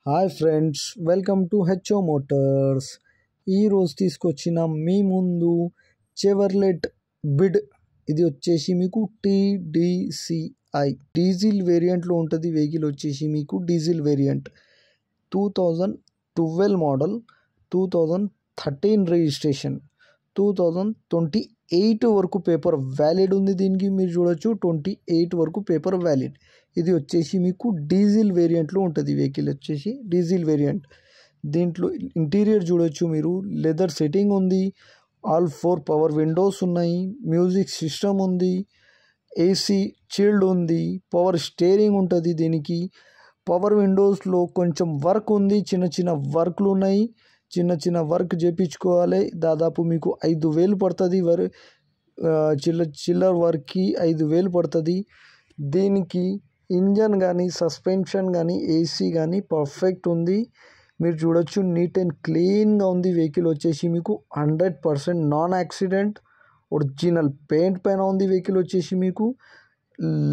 Hi friends, welcome to HO Motors. ఈరోజు తీసుకొచ్చిన మీ ముందు చెవర్లెట్ బిడ్. ఇది వచ్చేసి మీకు TDCI డీజిల్ వేరియంట్లో ఉంటుంది. వెహికల్ వచ్చేసి మీకు డీజిల్ వేరియంట్ 2012 మోడల్, 2013 రిజిస్ట్రేషన్, 2028 వరకు పేపర్ వ్యాలిడ్ ఉంది. దీనికి మీరు చూడొచ్చు 28 వరకు పేపర్ వ్యాలిడ్. ఇది వచ్చేసి మీకు డీజిల్ వేరియంట్లో ఉంటుంది. వెహికల్ వచ్చేసి డీజిల్ వేరియంట్. దీంట్లో ఇంటీరియర్ చూడొచ్చు మీరు. లెదర్ సెట్టింగ్ ఉంది, ఆల్ 4 పవర్ విండోస్ ఉన్నాయి, మ్యూజిక్ సిస్టమ్ ఉంది, ఏసీ చిల్డ్ ఉంది, పవర్ స్టీరింగ్ ఉంటుంది. దీనికి పవర్ విండోస్లో కొంచెం వర్క్ ఉంది, చిన్న చిన్న వర్క్లు ఉన్నాయి. చిన్న వర్క్ చేయించుకోవాలి. దాదాపు మీకు 5,000 పడుతుంది. చిల్లర్ వర్క్కి 5,000 పడుతుంది. దీనికి ఇంజన్ కానీ, సస్పెన్షన్ కానీ, ఏసీ కానీ పర్ఫెక్ట్ ఉంది. మీరు చూడొచ్చు, నీట్ అండ్ క్లీన్గా ఉంది. వెహికల్ వచ్చేసి మీకు 100% నాన్ యాక్సిడెంట్, ఒరిజినల్ పెయింట్ పైన ఉంది. వెహికల్ వచ్చేసి మీకు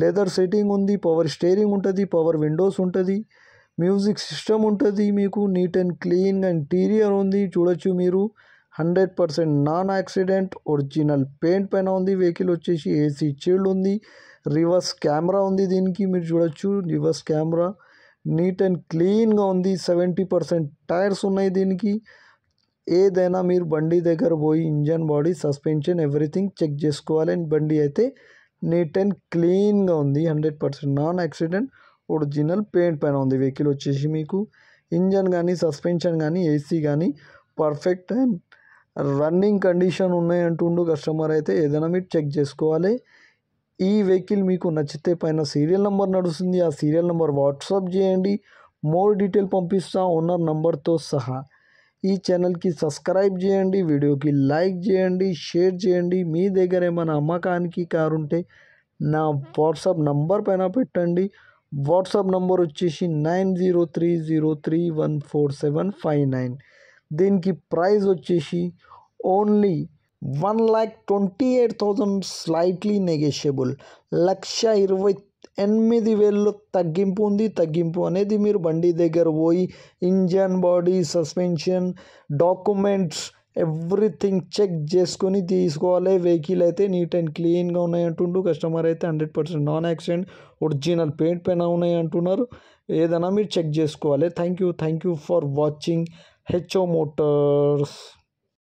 లెదర్ సెట్టింగ్ ఉంది, పవర్ స్టీరింగ్ ఉంటుంది, పవర్ విండోస్ ఉంటుంది, మ్యూజిక్ సిస్టమ్ ఉంటుంది. మీకు నీట్ అండ్ క్లీన్గా ఇంటీరియర్ ఉంది. చూడొచ్చు మీరు, 100% నాన్ యాక్సిడెంట్, ఒరిజినల్ పెయింట్ పైన ఉంది. వెహికల్ వచ్చేసి ఏసీ చిల్డ్ ఉంది, రివర్స్ కెమెరా ఉంది. దీనికి మీరు చూడొచ్చు, రివర్స్ కెమెరా నీట్ అండ్ క్లీన్గా ఉంది. 70% టైర్స్ ఉన్నాయి. దీనికి ఏదైనా మీరు బండి దగ్గర పోయి engine, body, suspension everything check చేసుకోవాలి. బండి అయితే నీట్ అండ్ క్లీన్గా ఉంది. 100% నాన్ యాక్సిడెంట్, ఒరిజినల్ పెయింట్ పైన ఉంది. వెహికల్ వచ్చేసి మీకు ఇంజన్ కానీ, సస్పెన్షన్ కానీ, ఏసీ కానీ పర్ఫెక్ట్ అండ్ రన్నింగ్ కండిషన్ ఉన్నాయి అంటుండు కస్టమర్. అయితే ఏదైనా మీరు చెక్ చేసుకోవాలి. ఈ వెహికల్ మీకు నచ్చితే పైన సీరియల్ నెంబర్ నడుస్తుంది, ఆ సీరియల్ నెంబర్ వాట్సాప్ చేయండి. మోర్ డీటెయిల్ పంపిస్తా ఓనర్ నెంబర్తో సహా. ఈ ఛానల్కి సబ్స్క్రైబ్ చేయండి, వీడియోకి లైక్ చేయండి, షేర్ చేయండి. మీ దగ్గర ఏమైనా అమ్మకానికి కారు ఉంటే నా వాట్సాప్ నంబర్ పైన పెట్టండి. వాట్సాప్ నంబర్ వచ్చేసి 9030314759. దీనికి ప్రైస్ వచ్చేసి ఓన్లీ 1,28,000 స్లైట్లీ నెగోషియబుల్. 1,28,000 తగ్గింపు ఉంది. తగ్గింపు అనేది మీరు బండి దగ్గర పోయి engine, body, suspension, documents everything check చేసుకొని తీసుకోవాలి. వెహికల్ అయితే నీట్ అండ్ క్లీన్గా ఉన్నాయి అంటుండు కస్టమర్. అయితే 100% నాన్ యాక్సిడెంట్, ఒరిజినల్ పెయింట్ పైన ఉన్నాయి అంటున్నారు. ఏదైనా మీరు చెక్ చేసుకోవాలి. Thank you for watching HO Motors.